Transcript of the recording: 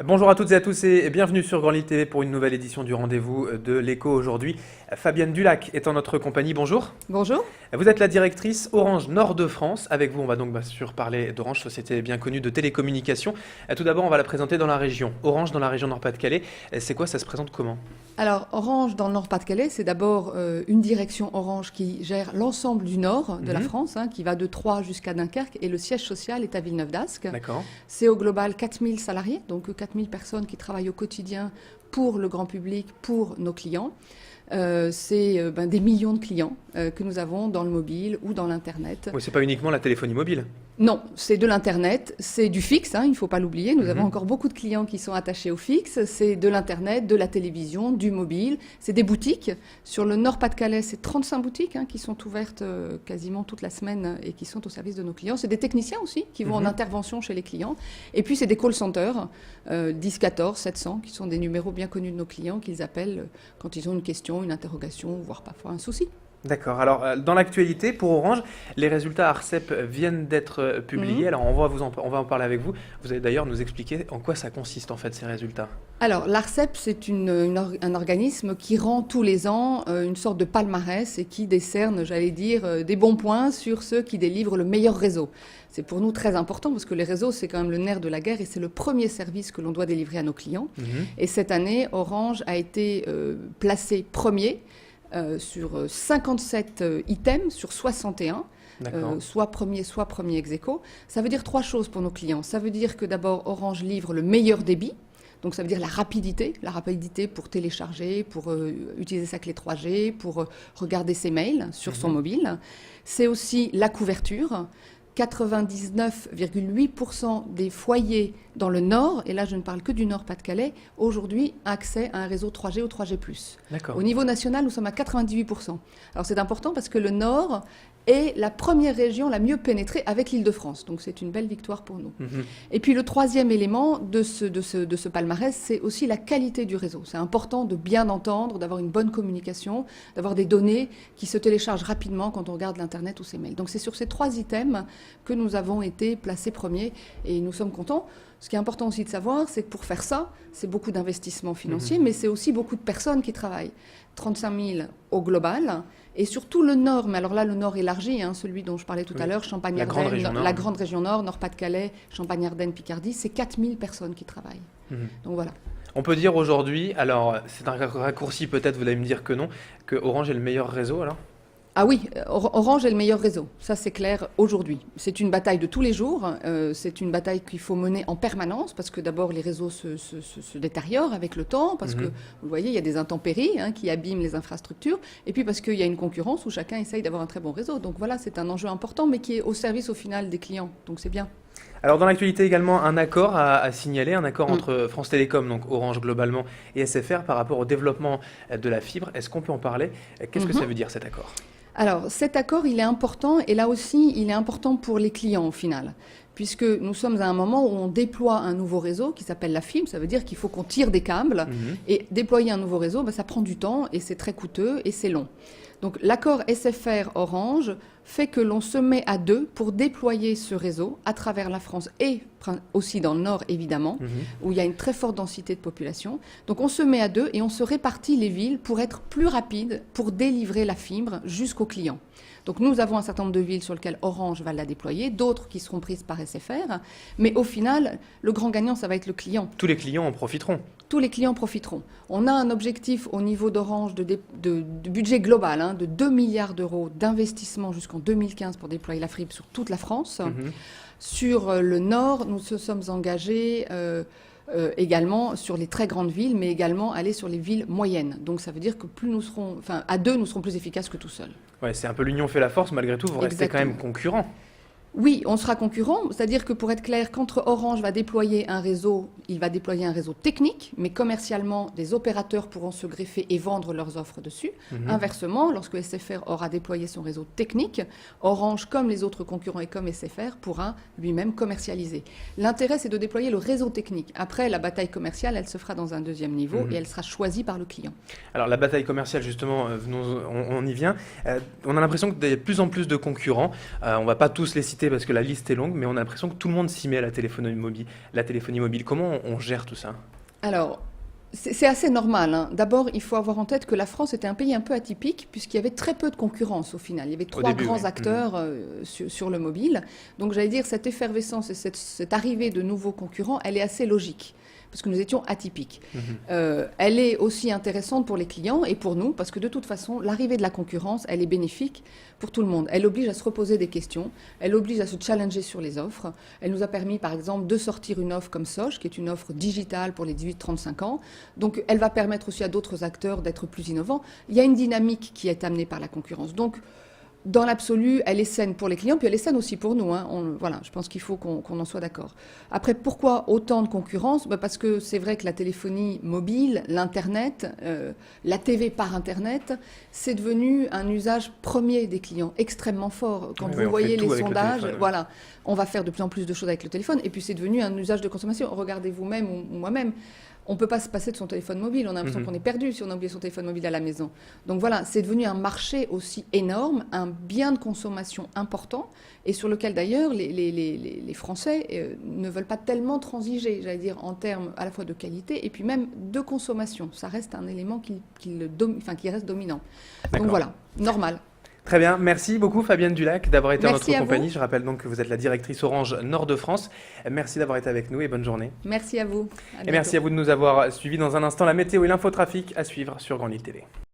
Bonjour à toutes et à tous et bienvenue sur Grand Lille TV pour une nouvelle édition du rendez-vous de l'Écho aujourd'hui. Fabienne Dulac est en notre compagnie, bonjour. Bonjour. Vous êtes la directrice Orange Nord-de-France. Avec vous, on va donc bien sûr parler d'Orange, société bien connue de télécommunications. Tout d'abord, on va la présenter dans la région. Orange dans la région Nord-Pas-de-Calais, c'est quoi, ça se présente comment? Alors, Orange dans le Nord-Pas-de-Calais, c'est d'abord une direction Orange qui gère l'ensemble du nord de la France, qui va de Troyes jusqu'à Dunkerque, et le siège social est à Villeneuve-d'Ascq. D'accord. C'est au global 4000 salariés, donc 4000 personnes qui travaillent au quotidien pour le grand public, pour nos clients. C'est des millions de clients que nous avons dans le mobile ou dans l'Internet. Oui, c'est pas uniquement la téléphonie mobile. Non, c'est de l'Internet, c'est du fixe, il ne faut pas l'oublier. Nous avons encore beaucoup de clients qui sont attachés au fixe. C'est de l'Internet, de la télévision, du mobile. C'est des boutiques. Sur le Nord-Pas-de-Calais, c'est 35 boutiques qui sont ouvertes quasiment toute la semaine et qui sont au service de nos clients. C'est des techniciens aussi qui vont en intervention chez les clients. Et puis, c'est des call centers, 10, 14, 700, qui sont des numéros bien connus de nos clients qu'ils appellent quand ils ont une question, une interrogation, voire parfois un souci. D'accord. Alors, dans l'actualité, pour Orange, les résultats ARCEP viennent d'être publiés. Alors, on va en parler avec vous. Vous allez d'ailleurs nous expliquer en quoi ça consiste, en fait, ces résultats. Alors, l'ARCEP, c'est un organisme qui rend tous les ans une sorte de palmarès et qui décerne, j'allais dire, des bons points sur ceux qui délivrent le meilleur réseau. C'est pour nous très important parce que les réseaux, c'est quand même le nerf de la guerre et c'est le premier service que l'on doit délivrer à nos clients. Et cette année, Orange a été placé premier sur 57 items sur 61. Soit premier ex aequo. Ça veut dire trois choses pour nos clients. Ça veut dire que d'abord, Orange livre le meilleur débit. Donc ça veut dire la rapidité pour télécharger, pour utiliser sa clé 3G, pour regarder ses mails sur son mobile. C'est aussi la couverture. 99,8% des foyers dans le Nord, et là je ne parle que du Nord-Pas-de-Calais, aujourd'hui accès à un réseau 3G ou 3G+. Au niveau national, nous sommes à 98%. Alors c'est important parce que le Nord est la première région la mieux pénétrée avec l'Île-de-France. Donc c'est une belle victoire pour nous. Et puis le troisième élément de ce palmarès, c'est aussi la qualité du réseau. C'est important de bien entendre, d'avoir une bonne communication, d'avoir des données qui se téléchargent rapidement quand on regarde l'Internet ou ses mails. Donc c'est sur ces trois items que nous avons été placés premiers et nous sommes contents. Ce qui est important aussi de savoir, c'est que pour faire ça, c'est beaucoup d'investissements financiers, mais c'est aussi beaucoup de personnes qui travaillent. 35 000 au global, et surtout le Nord, mais alors là, le Nord élargi, celui dont je parlais tout à l'heure, Champagne-Ardenne, la grande région Nord, Nord-Pas-de-Calais, Champagne-Ardenne, Picardie, c'est 4 000 personnes qui travaillent. Donc voilà. On peut dire aujourd'hui, alors c'est un raccourci peut-être, vous allez me dire que non, que Orange est le meilleur réseau alors? Ah oui, Orange est le meilleur réseau, ça c'est clair aujourd'hui. C'est une bataille de tous les jours, c'est une bataille qu'il faut mener en permanence parce que d'abord les réseaux se détériorent avec le temps, parce que vous voyez, il y a des intempéries qui abîment les infrastructures, et puis parce qu'il y a une concurrence où chacun essaye d'avoir un très bon réseau. Donc voilà, c'est un enjeu important mais qui est au service au final des clients, donc c'est bien. Alors dans l'actualité également, un accord à signaler, un accord entre France Télécom, donc Orange globalement, et SFR par rapport au développement de la fibre. Est-ce qu'on peut en parler? Qu'est-ce que ça veut dire cet accord? Alors, cet accord, il est important, et là aussi, il est important pour les clients au final, puisque nous sommes à un moment où on déploie un nouveau réseau qui s'appelle la fibre, ça veut dire qu'il faut qu'on tire des câbles, et déployer un nouveau réseau, ça prend du temps, et c'est très coûteux, et c'est long. Donc l'accord SFR-Orange fait que l'on se met à deux pour déployer ce réseau à travers la France et aussi dans le Nord évidemment, où il y a une très forte densité de population. Donc on se met à deux et on se répartit les villes pour être plus rapide, pour délivrer la fibre jusqu'aux clients. Donc nous avons un certain nombre de villes sur lesquelles Orange va la déployer, d'autres qui seront prises par SFR, mais au final, le grand gagnant, ça va être le client. Tous les clients en profiteront. Tous les clients profiteront. On a un objectif au niveau d'Orange de budget global de 2 milliards d'euros d'investissement jusqu'en 2015 pour déployer la fibre sur toute la France. Sur le Nord, nous se sommes engagés également sur les très grandes villes, mais également aller sur les villes moyennes. Donc ça veut dire que plus nous serons, à deux, nous serons plus efficaces que tout seuls. Ouais, c'est un peu l'union fait la force, malgré tout, vous restez quand même concurrents. Oui, on sera concurrent, c'est-à-dire que pour être clair, quand Orange va déployer un réseau, il va déployer un réseau technique, mais commercialement, des opérateurs pourront se greffer et vendre leurs offres dessus. Inversement, lorsque SFR aura déployé son réseau technique, Orange, comme les autres concurrents et comme SFR, pourra lui-même commercialiser. L'intérêt, c'est de déployer le réseau technique. Après, la bataille commerciale, elle se fera dans un deuxième niveau et elle sera choisie par le client. Alors la bataille commerciale, justement, on y vient. On a l'impression qu'il y a de plus en plus de concurrents. On ne va pas tous les citer citer parce que la liste est longue, mais on a l'impression que tout le monde s'y met à la téléphonie mobile. Comment on gère tout ça? Alors, c'est assez normal, hein. D'abord, il faut avoir en tête que la France était un pays un peu atypique, puisqu'il y avait très peu de concurrence au final. Il y avait trois grands acteurs sur le mobile. Donc, j'allais dire, cette effervescence et cette arrivée de nouveaux concurrents, elle est assez logique, parce que nous étions atypiques. Elle est aussi intéressante pour les clients et pour nous, parce que de toute façon, l'arrivée de la concurrence, elle est bénéfique pour tout le monde. Elle oblige à se reposer des questions, elle oblige à se challenger sur les offres. Elle nous a permis, par exemple, de sortir une offre comme Sosh, qui est une offre digitale pour les 18-35 ans. Donc, elle va permettre aussi à d'autres acteurs d'être plus innovants. Il y a une dynamique qui est amenée par la concurrence. Donc, dans l'absolu, elle est saine pour les clients, puis elle est saine aussi pour nous, hein. Voilà, je pense qu'il faut qu'on en soit d'accord. Après, pourquoi autant de concurrence? Parce que c'est vrai que la téléphonie mobile, l'Internet, la TV par Internet, c'est devenu un usage premier des clients, extrêmement fort. Quand vous voyez les sondages, voilà, on va faire de plus en plus de choses avec le téléphone, et puis c'est devenu un usage de consommation. Regardez vous-même ou moi-même. On ne peut pas se passer de son téléphone mobile. On a l'impression qu'on est perdu si on a oublié son téléphone mobile à la maison. Donc voilà, c'est devenu un marché aussi énorme, un bien de consommation important, et sur lequel d'ailleurs les Français ne veulent pas tellement transiger, j'allais dire, en termes à la fois de qualité et puis même de consommation. Ça reste un élément qui reste dominant. Donc voilà, normal. Très bien, merci beaucoup Fabienne Dulac d'avoir été en notre compagnie. Je rappelle donc que vous êtes la directrice Orange Nord de France. Merci d'avoir été avec nous et bonne journée. Merci à vous. Et merci à vous de nous avoir suivis. Dans un instant, la météo et l'infotrafic à suivre sur Grand Lille TV.